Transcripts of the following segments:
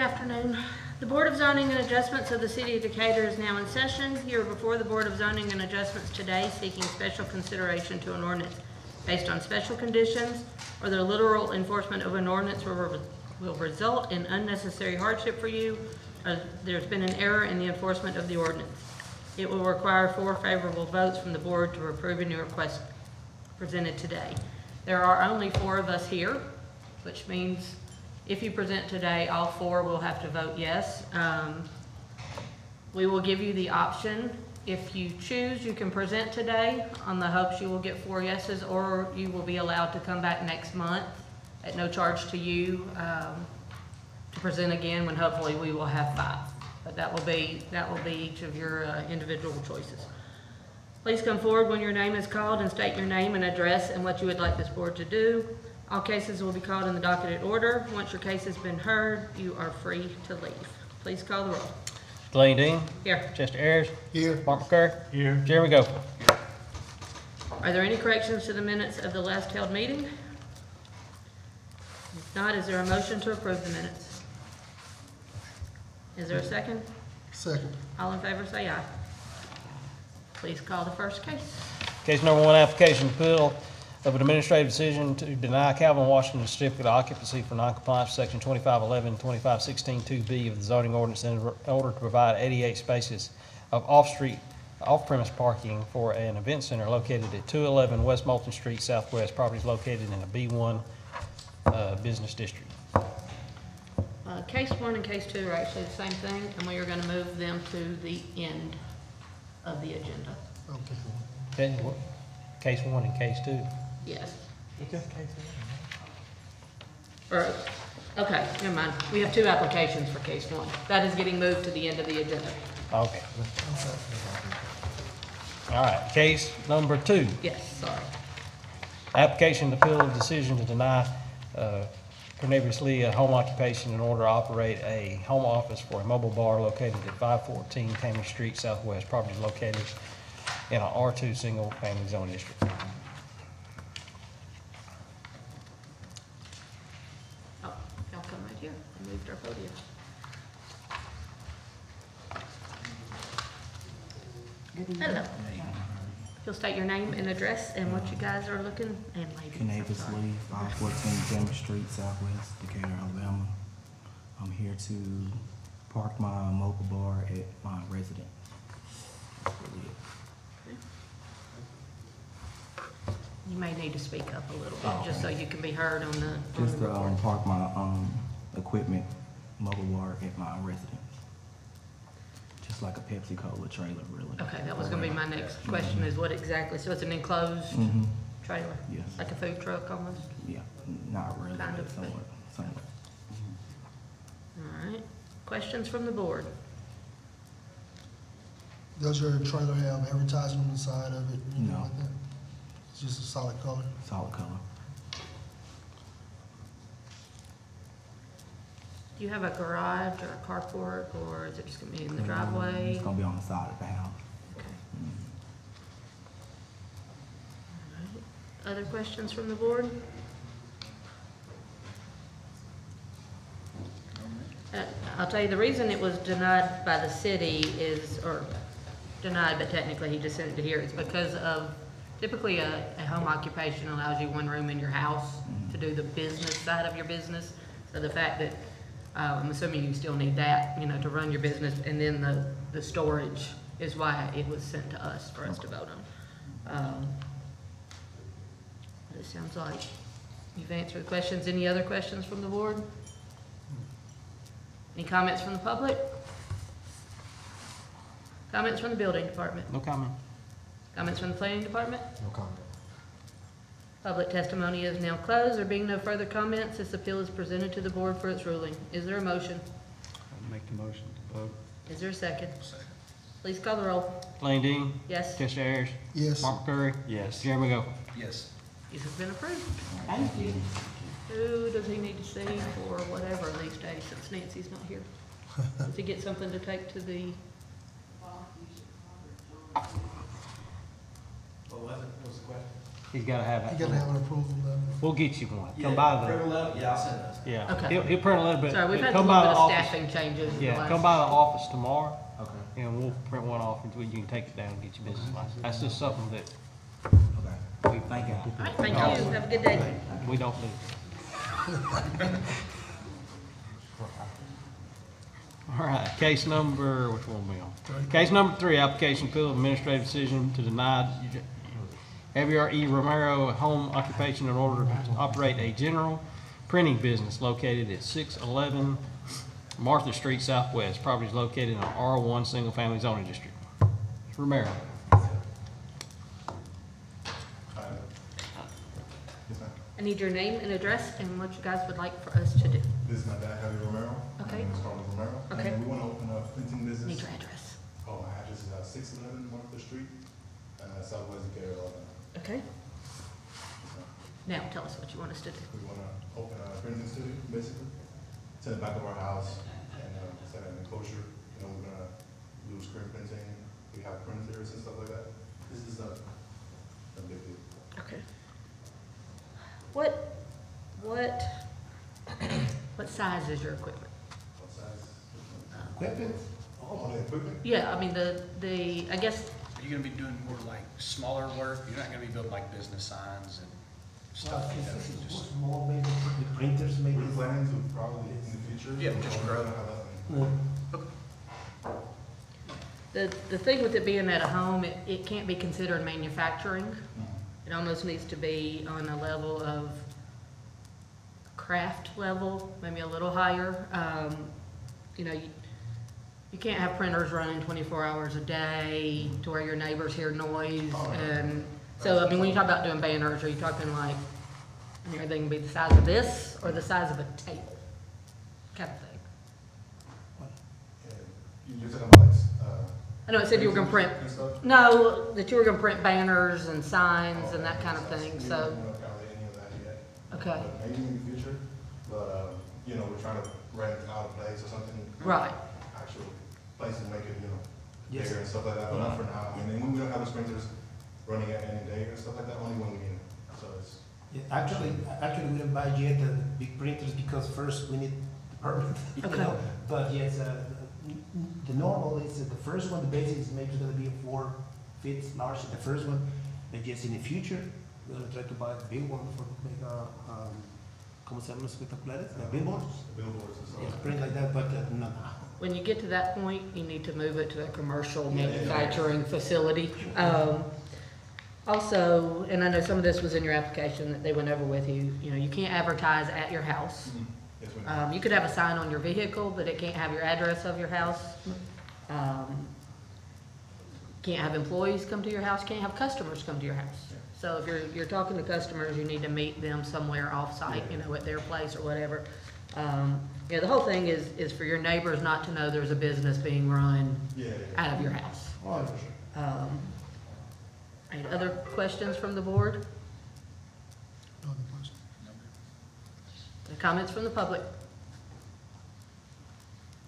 afternoon. The Board of Zoning and Adjustments of the City of Decatur is now in session. Here before the Board of Zoning and Adjustments today seeking special consideration to an ordinance based on special conditions or the literal enforcement of an ordinance will result in unnecessary hardship for you. There's been an error in the enforcement of the ordinance. It will require 4 favorable votes from the board to approve any request presented today. There are only 4 of us here, which means if you present today, all 4 will have to vote yes. We will give you the option. If you choose, you can present today on the hopes you will get 4 yeses, or you will be allowed to come back next month at no charge to you to present again when hopefully we will have 5. But that will be each of your individual choices. Please come forward when your name is called and state your name and address and what you would like this board to do. All cases will be called in the docketed order. Once your case has been heard, you are free to leave. Please call the roll. Delaney Dean. Here. Chester Ayers. Here. Mark McCurry. Here. Jeremy Goff. Are there any corrections to the minutes of the last held meeting? If not, is there a motion to approve the minutes? Is there a second? Second. All in favor say aye. Please call the first case. Case number 1, application appeal of an administrative decision to deny Calvin Washington a certificate of occupancy for noncompliance with section 2511, 2516 2B of the zoning ordinance in order to provide 88 spaces of off-premise parking for an event center located at 211 West Moulton Street Southwest. Properties located in a B1 business district. Case 1 and case 2 are actually the same thing, and we are going to move them to the end of the agenda. Okay. Okay, case 1 and case 2. Yes. Okay. Okay, never mind. We have 2 applications for case 1. That is getting moved to the end of the agenda. Okay. All right, case number 2. Yes, sorry. Application to appeal a decision to deny Cornelius Lee a home occupation in order to operate a home office for a mobile bar located at 514 Tammy Street Southwest. Property is located in an R2 single family zone district. Oh, y'all come right here. I moved our podium. Hello. You'll state your name and address and what you guys are looking, and ladies. Cornelius Lee, 514 Jamie Street, Southwest, Decatur, Alabama. I'm here to park my mobile bar at my residence. That's really it. You may need to speak up a little bit, just so you can be heard on the Just to recording. park my equipment, mobile bar at my residence. Just like a Pepsi Cola trailer, really. Okay, that was gonna be my next question, is what exactly, so it's an enclosed Mm-hmm. trailer? Yes. Like a food truck almost? Yeah, not really, Kind but of. somewhat. All right, questions from the board? Does your trailer have advertising on the side of it, anything No. like that? It's just a solid color? Solid color. Do you have a garage or a carport, or is it just gonna be in the driveway? It's gonna be on the side of the house. Okay. All right. Other questions from the board? I'll tell you, the reason it was denied by the city is, or denied, but technically he just sent it to here, it's because of, typically a home occupation allows you 1 room in your house to do the business side of your business. So the fact that, I'm assuming you still need that, to run your business, and then the storage is why it was sent to us for us to vote on. It sounds like you've answered the questions. Any other questions from the board? Any comments from the public? Comments from the building department? No comment. Comments from the planning department? No comment. Public testimony is now closed. There being no further comments, this appeal is presented to the board for its ruling. Is there a motion? I'll make the motion to vote. Is there a second? Second. Please call the roll. Delaney Dean. Yes, Chester Ayers. Yes. Mark McCurry. Yes. Jeremy Goff. Yes. these have been approved. Thank you. Who does he need to see for whatever these days, since Nancy's not here? Does he get something to take to the? What was it? What was the question? He's gotta have You that. gotta have an approval letter. We'll get you one. Come by the, Yeah, I'll send those. yeah. Okay. He'll print a little bit. Sorry, we've had a Come little by bit the of office. staffing changes. in the Yeah, last- come by the office tomorrow Okay. and we'll print one off and you can take it down and get your business license. That's just something that Okay. we, Thank you. All right, thank you. Have a good day. we don't do. All right, case number, which one are we on? Case number 3, application appeal of administrative decision to deny Javier E. Romero a home occupation in order to operate a general printing business located at 611 Martha Street Southwest. Property is located in an R1 Single Family Zoning District. Romero. I need your name and address and what you guys would like for us to do. This is my dad, Javier Romero. Okay. My name is Carlos Romero. Okay. And we want to open a printing Need business. your address. Oh, my address is 611 Martha Street, Southwest Decatur, Illinois. Okay? Now, tell us what you want us to do. We want to open a printing studio, basically. It's in the back of our house, and set an enclosure. You know, we're gonna do screen printing. We have printers and stuff like that. This is a big deal. Okay. What size is your equipment? What size? Equipment? Oh, the equipment? Yeah, I mean, I guess, Are you gonna be doing more like smaller work? You're not gonna be building like business signs and stuff like that? Just- Small, maybe, the printers, maybe. We're planning to probably in the future. Yeah, just grow. Have a- the thing with it being at a home, it can't be considered manufacturing. It almost needs to be on a level of craft level, maybe a little higher. You know, you can't have printers running 24 hours a day to where your neighbors hear noise. And so, I mean, when you talk about doing banners, are you talking like, I mean, are they gonna be the size of this or the size of a table? Kind of thing. You're talking about like, I know it said you were gonna print, and stuff? no, that you were gonna print banners and signs and that kind of thing, We so, don't know probably any of that yet. okay, But maybe in the future, but, you know, we're trying to rent out a place or something. right. Actual place to make it, you know, Yes. bigger and stuff like that, but not for now. I mean, and we don't have the sprinters running at any day and stuff like that, only when we need them. So it's, Yeah, actually, we don't buy yet the big printers because first we need the permit, you Okay. know? But yes, the normal is the first one, the basic is maybe gonna be 4 feet large, the first one. But yes, in the future, we're gonna try to buy a big one for make ¿cómo se llaman los espectaculares? The billboards. billboards and stuff. Yes, print like that, but no, no. When you get to that point, you need to move it to a commercial manufacturing facility. Also, and I know some of this was in your application that they went over with you, you know, you can't advertise at your house. Yes, we know. You could have a sign on your vehicle, but it can't have your address of your house. Can't have employees come to your house, can't have customers come to your house. So if you're talking to customers, you need to meet them somewhere off-site, you know, at their place or whatever. You know, the whole thing is for your neighbors not to know there's a business being run Yeah, out of your house. Oh, Any other questions from the board? No other question. Comments from the public?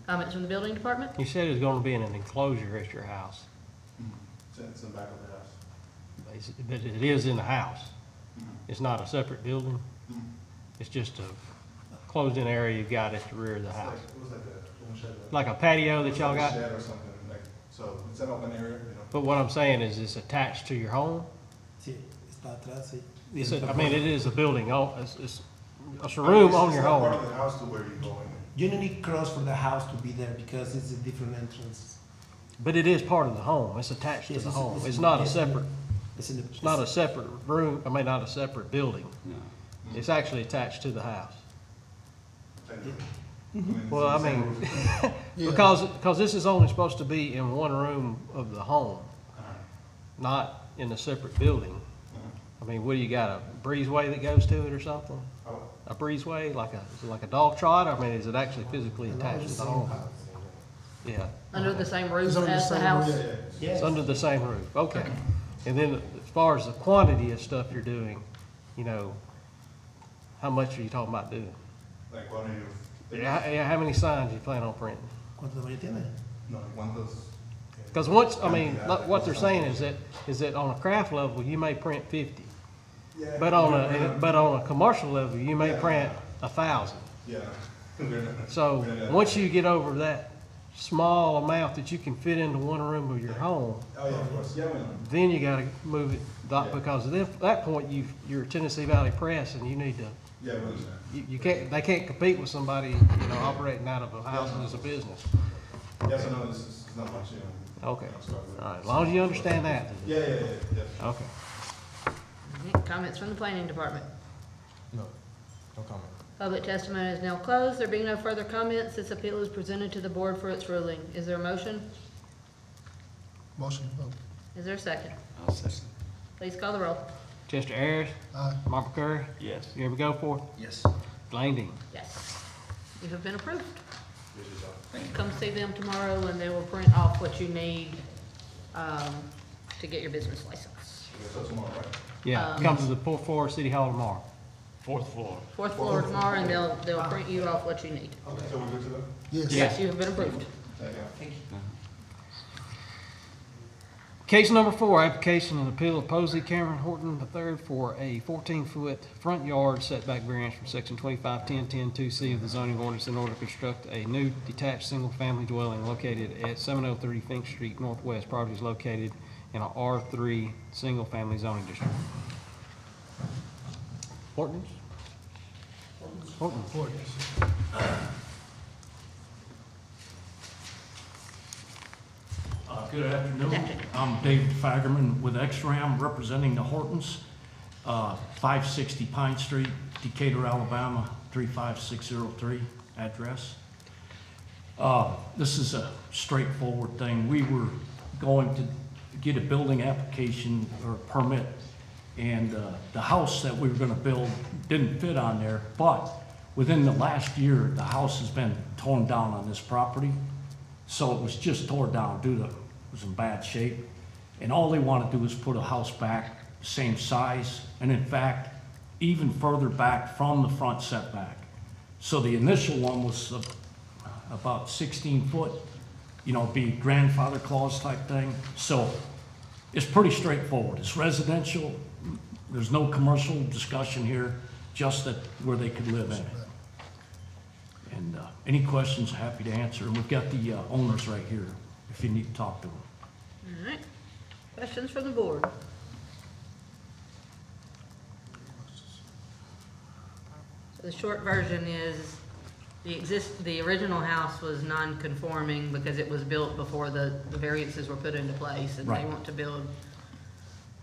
Comments from the building department? You said it was gonna be in an enclosure at your house, It's in the back of the house. but it is in the house. It's not a separate building. It's just a closed-in area you've got at the rear of the It's house. like, it was like a shed. Like a patio that y'all It's like got? a shed or something, like, so it's an open area, you know. But what I'm saying is it's attached to your home? sí, está atrás, sí. I mean, it is a building, it's a room on your It's not part home. of the house to where you go in. You don't need cross for the house to be there because it's a different entrance. But it is part of the home, it's attached to Yes, the home. it's It's in- not a yes, separate, It's in the. it's not a separate room, I mean, not a separate building. No. It's actually attached to the house. Technically. Well, I it's the same mean, roof. Yeah. because this is only supposed to be in one room of the home, not in a separate building. I mean, what do you got, a breezeway that goes to it or something? Oh, A breezeway, is it like a dog trot? I mean, is it actually physically attached to the home? Yeah, Under the same roof It's under the as the same house? roof. yeah, yeah. Yes. it's under the same roof, okay. And then as far as the quantity of stuff you're doing, you know, how much are you talking about doing? Like quantity of. Yeah, how many signs you plan on printing? ¿Cuánto tamaño tiene? No, one of those. Because once, I mean, like what they're saying is that on a craft level, you may print 50. But on a commercial level, you may print 1,000. Yeah. So, once you get over that small amount that you can fit into one room of your home, Oh, yeah, of course, yeah, we know. then you gotta move it, Yeah. because at that point, you're Tennessee Valley Press, and you need to, Yeah, we understand. you can't, they can't compete with somebody, operating out of a house as a business. Yes, I know, this is not much, Okay, I'm sorry. all right, as long as you understand that. then- Yeah. Okay. Comments from the planning department? No comment. Public testimony is now closed. There being no further comments, this appeal is presented to the board for its ruling. Is there a motion? Motion to vote. Is there a second? I'll second. Please call the roll. Chester Ayers, Aye. Mark McCurry, Yes. Gary Goforth, Yes. Blaine Dean. Yes. You have been approved. Yes, yes, Come see them tomorrow and they will print off what you need, to get your business license. So tomorrow, right? Yeah, come to the fourth floor of City Hall tomorrow. Fourth floor. Fourth floor tomorrow and they'll print you off what you need. So we're good to go? Yes. Yes, you have been approved. Thank you. Case number 4, application and appeal of Posey Cameron Horton III for a 14-foot front yard setback variance from section 2510-10-2C of the zoning ordinance in order to construct a new detached single-family dwelling located at 703 Fink Street Northwest. Property is located in a R3 single-family zoning district. Hortons? Hortons. Good afternoon. I'm David Fagerman with X-Ram, representing the Hortons, 560 Pine Street, Decatur, Alabama, 35603 address. This is a straightforward thing. We were going to get a building application or permit, and the house that we were gonna build didn't fit on there, but within the last year, the house has been torn down on this property. So it was just torn down due to, it was in bad shape. And all they want to do is put a house back, same size, and in fact, even further back from the front setback. So the initial one was about 16 foot, be grandfather clause type thing. So it's pretty straightforward. It's residential. There's no commercial discussion here, just that where they could live in it. And any questions, happy to answer. And we've got the owners right here, if you need to talk to them. All right. Questions from the board? So the short version is the original house was non-conforming because it was built before the variances were put into place, and they Right. want to build.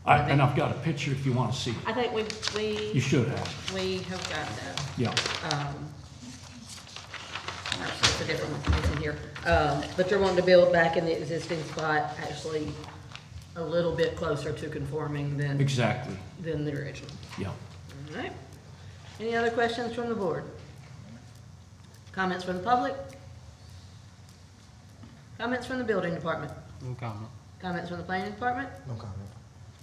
And I've got a picture if you want to see. I think You should have. we have got that. Yeah. Actually, it's a different one, it's in here. But you're wanting to build back in the existing spot, actually a little bit closer to conforming than Exactly. the original. Yeah. All right. Any other questions from the board? Comments from the public? Comments from the building department? No comment. Comments from the planning department? No comment.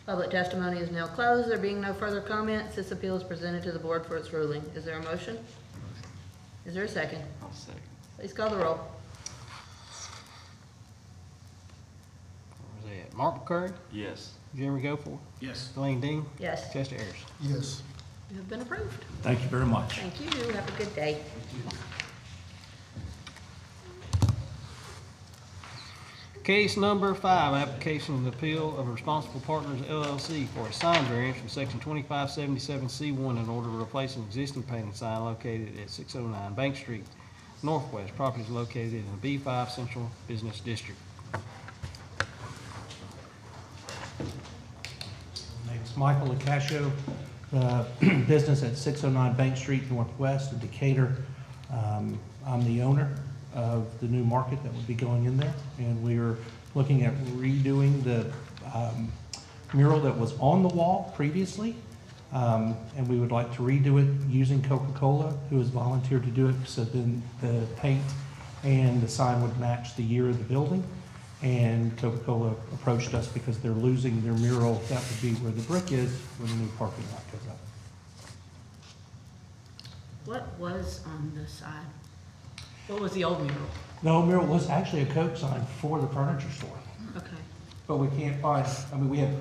Public testimony is now closed. There being no further comments, this appeal is presented to the board for its ruling. Is there a motion? Is there a second? I'll second. Please call the roll. Where's that? Mark McCurry, Yes. Jeremy Goforth, Yes. Blaine Dean, Yes, Chester Ayers. Yes. you have been approved. Thank you very much. Thank you. Have a good day. Case number 5, application and appeal of Responsible Partners LLC for a sign variance from section 2577C1 in order to replace an existing painted sign located at 609 Bank Street Northwest. Property is located in the B5 Central Business District. Name's Michael Acasio, business at 609 Bank Street Northwest in Decatur. I'm the owner of the new market that would be going in there, and we are looking at redoing the mural that was on the wall previously, and we would like to redo it using Coca-Cola, who has volunteered to do it, so then the paint and the sign would match the year of the building. And Coca-Cola approached us because they're losing their mural. That would be where the brick is when the new parking lot goes up. What was on the side? What was the old mural? The old mural was actually a Coke sign for the furniture store, Okay. but we can't find, we have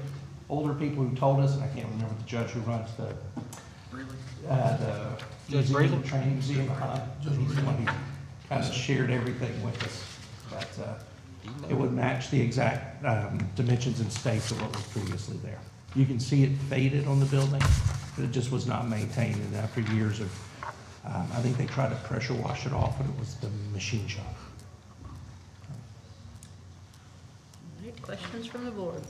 older people who told us, and I can't remember the judge who runs the Judge museum, Breeden? training museum. He's the one who kind of shared everything with us. But it would match the exact dimensions and space of what was previously there. You can see it faded on the building, but it just was not maintained. And after years of, I think they tried to pressure wash it off, and it was the machine shop. Any questions from the board?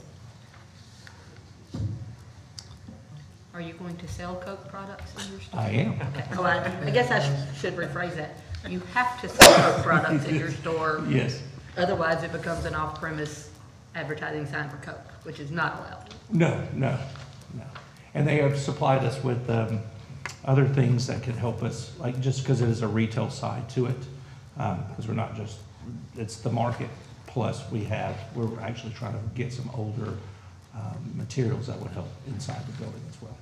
Are you going to sell Coke products in your store? I am. Okay. Oh, I guess I should rephrase that. You have to sell Coke products in your store. Yes. Otherwise, it becomes an off-premise advertising sign for Coke, which is not allowed. No. And they have supplied us with other things that can help us, like just because it is a retail side to it, because we're not just, it's the market, plus we're actually trying to get some older materials that would help inside the building as well.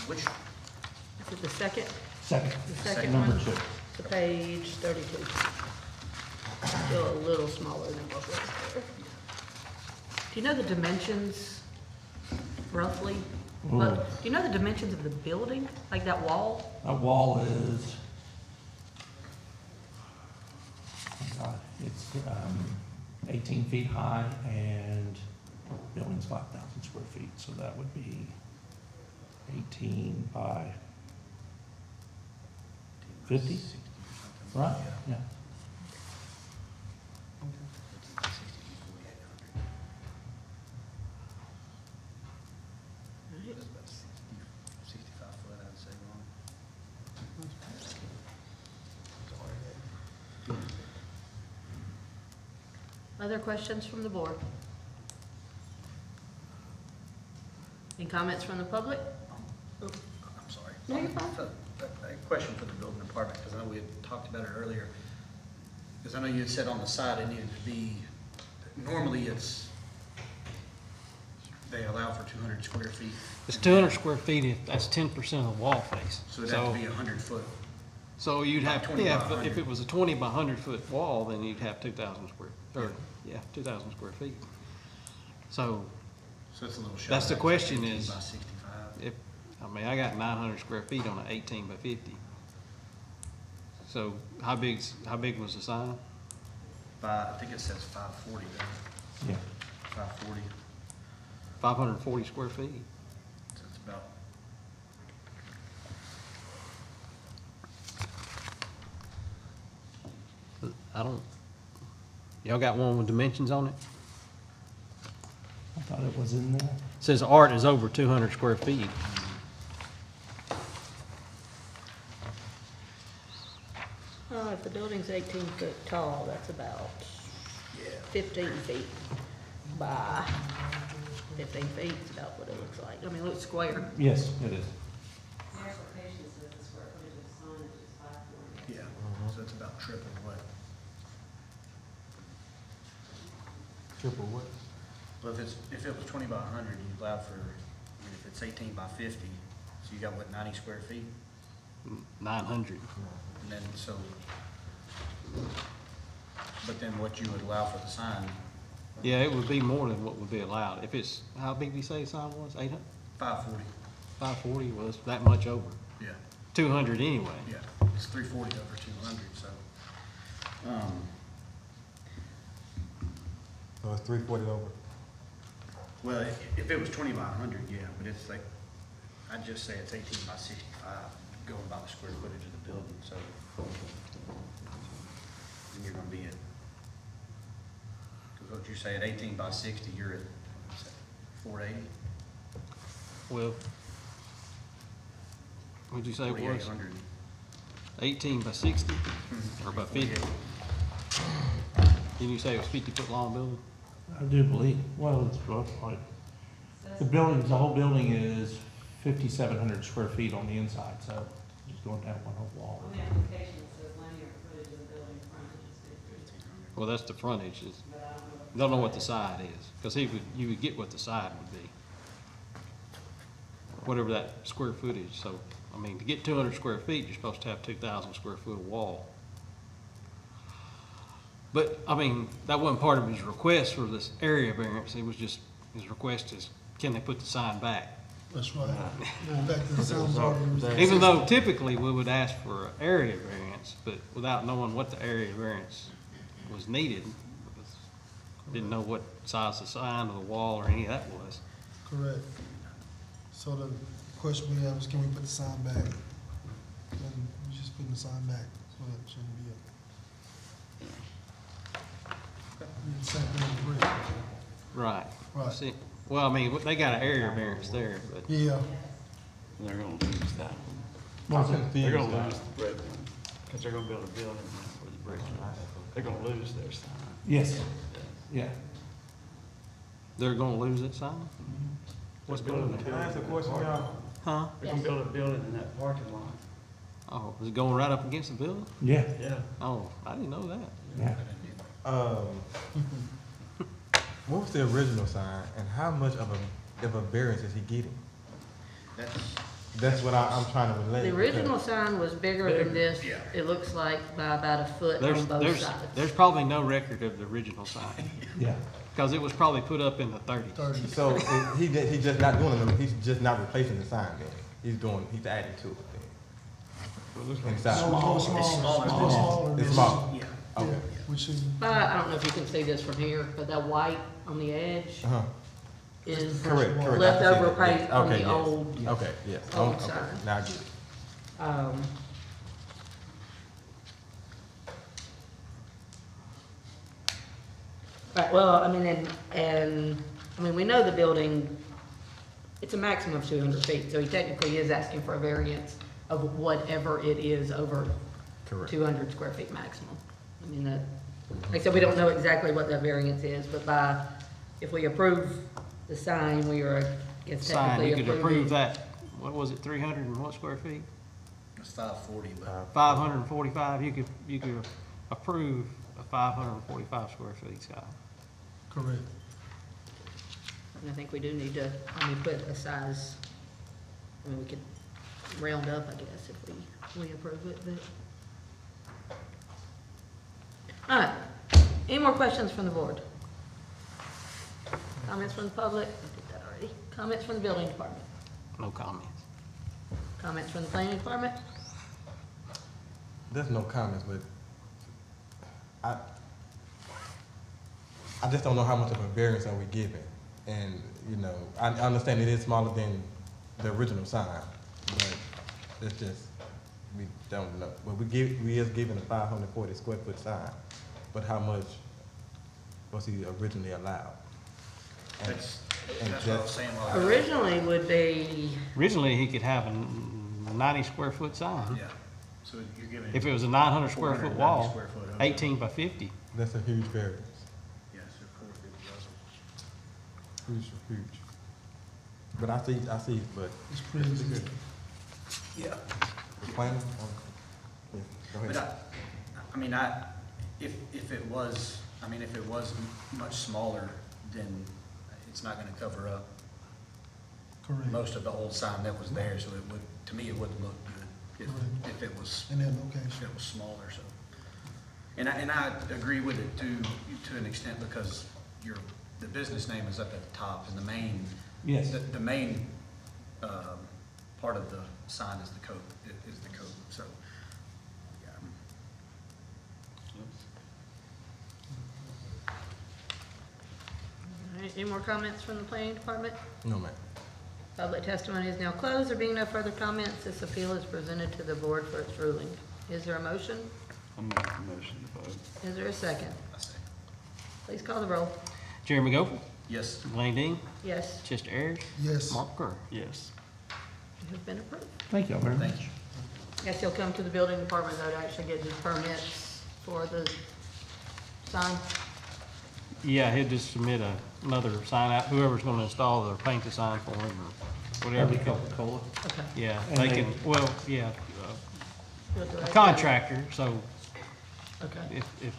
Which, Is it the second? Second, The second number one? 2. To page 32. Still a little smaller than what was there. Do you know the dimensions roughly? Well, do you know the dimensions of the building, like that wall? That wall is, oh God, it's 18 feet high and building's 5,000 square feet, so that would be 18 by 50, right? Yeah. Other questions from the board? Any comments from the public? I'm sorry. No, you're fine. A question for the building department, because I know we had talked about it earlier. Because I know you had said on the side it needed to be, normally they allow for 200 square feet. It's 200 square feet, if that's 10% of the wall face. So it'd have to be 100 foot. So you'd have, 20 by yeah, 100. if it was a 20 by 100 foot wall, then you'd have 2,000 square, or, yeah, 2,000 square feet. So So it's a little shy. That's the question 18 is- by 65. I got 900 square feet on an 18 by 50. So how big was the sign? I think it says 540 there. Yeah. 540. 540 square feet. So it's about, Y'all got one with dimensions on it? I thought it was in there. It says art is over 200 square feet. If the building's 18 foot tall, that's about 15 feet by 15 feet is about what it looks like. I mean, it looks square. Yes, it is. The application says the square footage of signage is 540. yeah, so it's about triple what. Triple what? Well, if it was 20 by 100, you allow for, if it's 18 by 50, so you got what, 90 square feet? 900. And then so, but then what you would allow for the sign, Yeah, it would be more than what would be allowed. If it's, how big did you say the sign was? 800? 540, 540 was that much over. yeah, 200 anyway. yeah, it's 340 over 200, so. So it's 340 over. Well, if it was 20 by 100, yeah, but it's like, I'd just say it's 18 by 65, going by the square footage of the building, so. And you're gonna be at, because what you say at 18 by 60, you're at, what's that, 480? Well, what'd you say it was? 4,800. 18 by 60 or by 50? Didn't you say it was 50-foot long building? I do believe, well, it's like, the building, the whole building is 5,700 square feet on the inside, so just going down one whole wall. On the application, it says linear footage of the building frontage is 50. Well, that's the frontage. But I Don't know what the side is, because you would get what the side would be. Whatever that square footage, so, I mean, to get 200 square feet, you're supposed to have 2,000 square foot of wall. But, I mean, that wasn't part of his request for this area variance. It was just, his request is, can they put the sign back? That's right. Going back to the sounds already. Even though typically we would ask for an area variance, but without knowing what the area variance was needed, because didn't know what size the sign or the wall or any of that was. Correct. So the question we have is, can we put the sign back? And we just putting the sign back, so that shouldn't be a. Same thing with brick. Right. Right. See, well, I mean, they got an area variance there, but Yeah, They're gonna lose that one. Was it? They're gonna lose the brick one, because they're gonna build a building where the bricks are. They're gonna lose their sign. Yes, yeah. they're gonna lose that sign? What's building? Can I ask a question, y'all? Huh? They're gonna build a building in that parking lot. Oh, is it going right up against the building? Yeah, Yeah. Oh, I didn't know that. yeah. What was the original sign, and how much of a variance is he getting? That's what I'm trying to relate. The original sign was bigger than this. Yeah. It looks like by about a foot There's, on both there's, sides. there's probably no record of the original sign, Yeah. because it was probably put up in the 30s. 30. So he's just not doing it, he's just not replacing the sign then? He's adding to it then? Inside? Small, It's smaller. smaller. It's small? Yeah. Okay. Which is, I don't know if you can see this from here, but that white on the edge Uh-huh. is Correct. leftover paint on Okay, the yes. old. Okay, yes. old Okay, sign. now I get it. Right, well, I mean, I mean, we know the building, it's a maximum of 200 feet, so he technically is asking for a variance of whatever it is over Correct. 200 square feet maximum. I mean, that, like I said, we don't know exactly what that variance is, but if we approve the sign, we are, I guess Sign, technically you could approve approving. that, what was it, 300 and what square feet? It's 540, but 545, you could approve a 545 square feet sign. correct. And I think we do need to, put a size, I mean, we could round up, I guess, if we approve it, but. All right, any more questions from the board? Comments from the public? I did that already. Comments from the building department? No comments. Comments from the planning department? There's no comments, but I just don't know how much of a variance are we giving. And, you know, I understand it is smaller than the original sign, but it's just, we don't know. But we is giving a 540 square foot sign, but how much was he originally allowed? And- that's and what I was just- saying. Well, Originally would be, Originally, he could have a 90 square foot sign. yeah. So you're giving. If it was a 900 square foot 490 wall, square foot, okay. 18 by 50. That's a huge variance, Yes, of course it was. huge. But I see, but It's pre-existing. Yeah. the planning, yeah, go But ahead. I mean, if it was, if it was much smaller, then it's not gonna cover up Correct. most of the old sign that was there, so it would, to me, it wouldn't look good if it was, In that if location. it was smaller, so. And I agree with it to an extent, because the business name is up at the top, and the main. Yes. The main, part of the sign is the code, is the code, so, yeah. all right, any more comments from the planning department? No, ma'am. Public testimony is now closed. There being no further comments, this appeal is presented to the board for its ruling. Is there a motion? I'll make a motion to vote. Is there a second? I say, Please call the roll. Jeremy Goffel, yes. Blaine Dean, Yes, Chester Ayers, Yes. Mark Kerr. Yes. you have been approved. Thank y'all very much. Thank you. Guess you'll come to the building department though to actually get the permits for the sign. Yeah, he'll just submit another sign out, whoever's gonna install or paint the sign for him, or whatever. That'd be Coca-Cola. Okay. Yeah, And they they- can, well, yeah, You'll do a it. contractor, so Okay. if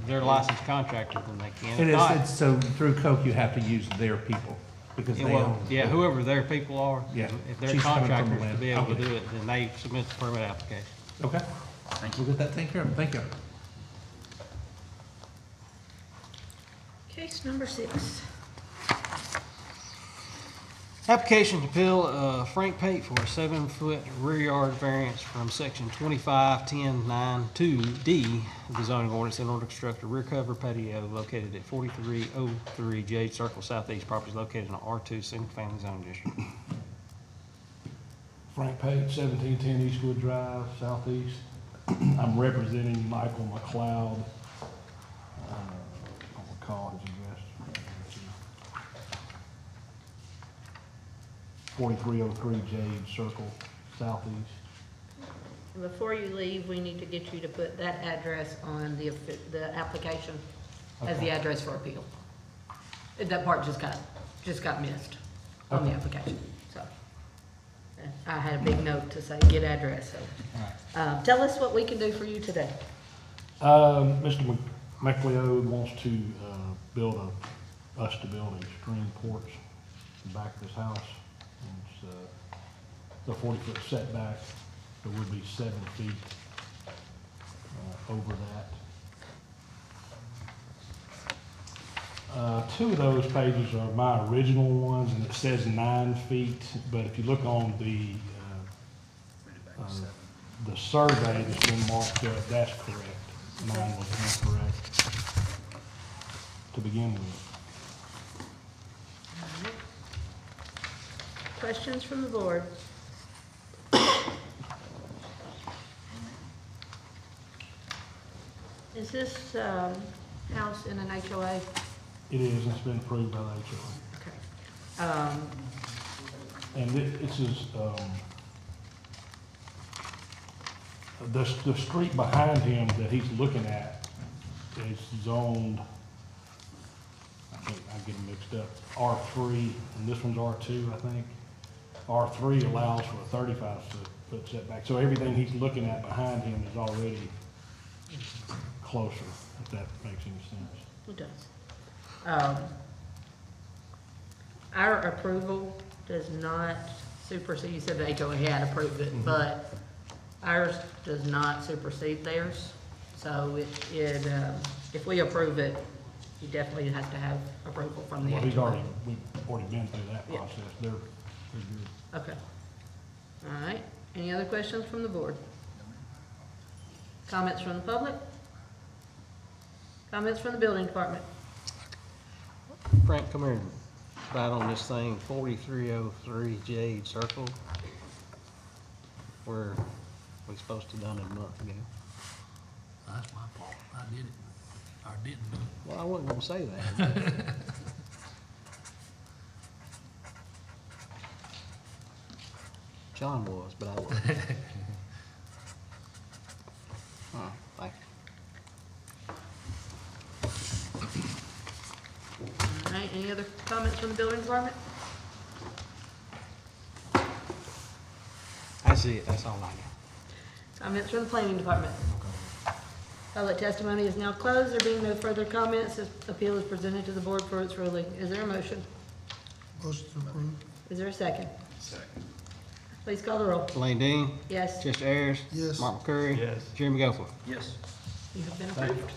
they're a licensed contractor, then they can. It If not, is, so through Coke, you have to use their people, because yeah, they well, own. yeah, whoever their people are. Yeah. If they're She's coming from the contractors to land. be able to Okay. do it, then they submit the permit application. Okay, Thank we'll get that taken care of. Thank you. Case number 6. Application to appeal Frank Pate for a 7-foot rear yard variance from section 251092D of the zoning ordinance in order to construct a rear cover patio located at 4303 Jade Circle Southeast. Property is located in an R2 single-family zone district. Frank Page, 1710 Eastwood Drive, Southeast. I'm representing Michael McLeod. I'll recall his address. 4303 Jade Circle, Southeast. Before you leave, we need to get you to put that address on the application as the Okay. address for appeal. That part just got missed on the Okay. application, so. I had a big note to say, get address, so. Tell us what we can do for you today. Mr. McLeod wants to build a screen porch in the back of his house. And it's the 40-foot setback. There would be 7 feet over that. 2 of those pages are my original ones, and it says 9 feet. But if you look on the survey that's been marked up, that's correct. 9 was incorrect to begin with. Questions from the board? Is this house in an HOA? It is, it's been approved by the HOA. Okay. And this is, the street behind him that he's looking at is zoned, I think I'm getting mixed up, R3, and this one's R2, I think. R3 allows for a 35-foot setback, so everything he's looking at behind him is already closer, if that makes any sense. It does. Our approval does not supersede, you said the HOA had approved it, but ours does not supersede theirs. So if we approve it, you definitely have to have approval from the Well, we've HOA. already been through that Yeah. process. They're good. Okay. All right. Any other questions from the board? Comments from the public? Comments from the building department? Frank, come here and write on this thing, 4303 Jade Circle. Where we supposed to done it a month ago. That's my fault. I did it. Or didn't do it. Well, I wasn't gonna say that. John was, but I wasn't. Thank you. All right. Any other comments from the building department? That's it, that's all I got. Comments from the planning department? Public testimony is now closed. There being no further comments, this appeal is presented to the board for its ruling. Is there a motion? Motion to approve. Is there a second? Second. Please call the roll. Lane Dean, Yes, Chester Ayers. Yes. Mark McCurry. Yes. Jeremy Goffel. Yes. you have been approved.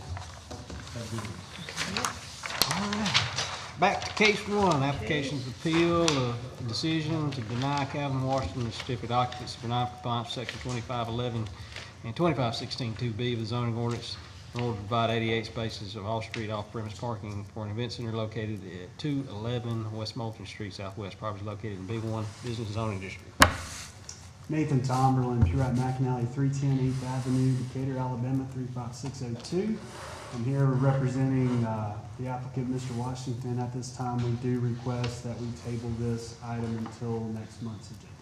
Back to case 1, application to appeal a decision to deny Calvin Washington a certificate of occupancy for non-compliance, section 2511 and 2516-2B of the zoning ordinance in order to provide 88 spaces of off-street, off-premise parking for an event center located at 211 West Moulton Street Southwest. Property is located in B1 Business Zoning District. Nathan Tomberlin, Purite McAnally, 310 8th Avenue, Decatur, Alabama, 35602. I'm here representing the applicant, Mr. Washington. At this time, we do request that we table this item until next month's agenda.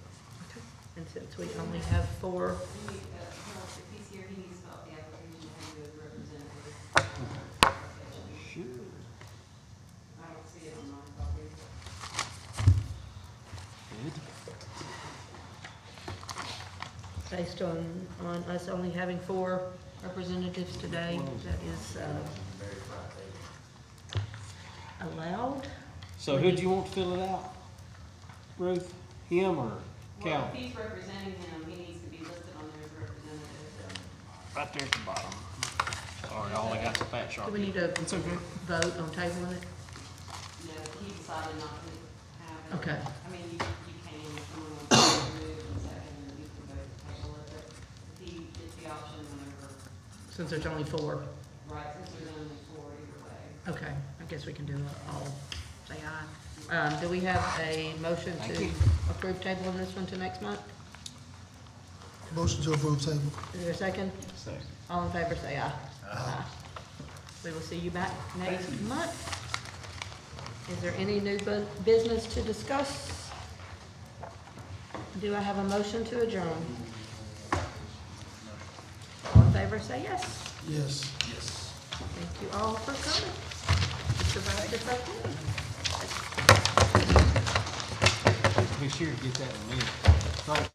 And since we only have 4, We need, well, if he's here, he needs to file the application and do his representative. Sure. I don't see it on my copy. based on us only having 4 representatives today, that is allowed. So who do you want to fill it out? Ruth, him, or Well, Cal? if he's representing him, he needs to be listed on there as representative. Right there at the bottom. Sorry, all I got's a fat Do shark. we need to vote on tabling it? decided not to have it. Okay. I mean, you can, if someone wants to move and second, and you can vote to table it, but it's the option whenever, Since there's only 4. right, since there's only 4 either way. Okay, I guess we can do it all. Say aye. Do we have a motion to approve tabling this one to next month? Motion to approve table. Is there a second? Second. All in favor, say aye. Aye. We will see you back next month. Is there any new business to discuss? Do I have a motion to adjourn? All in favor, say yes. Yes. Thank you all for coming. Survived this afternoon. Be sure to get that in a minute.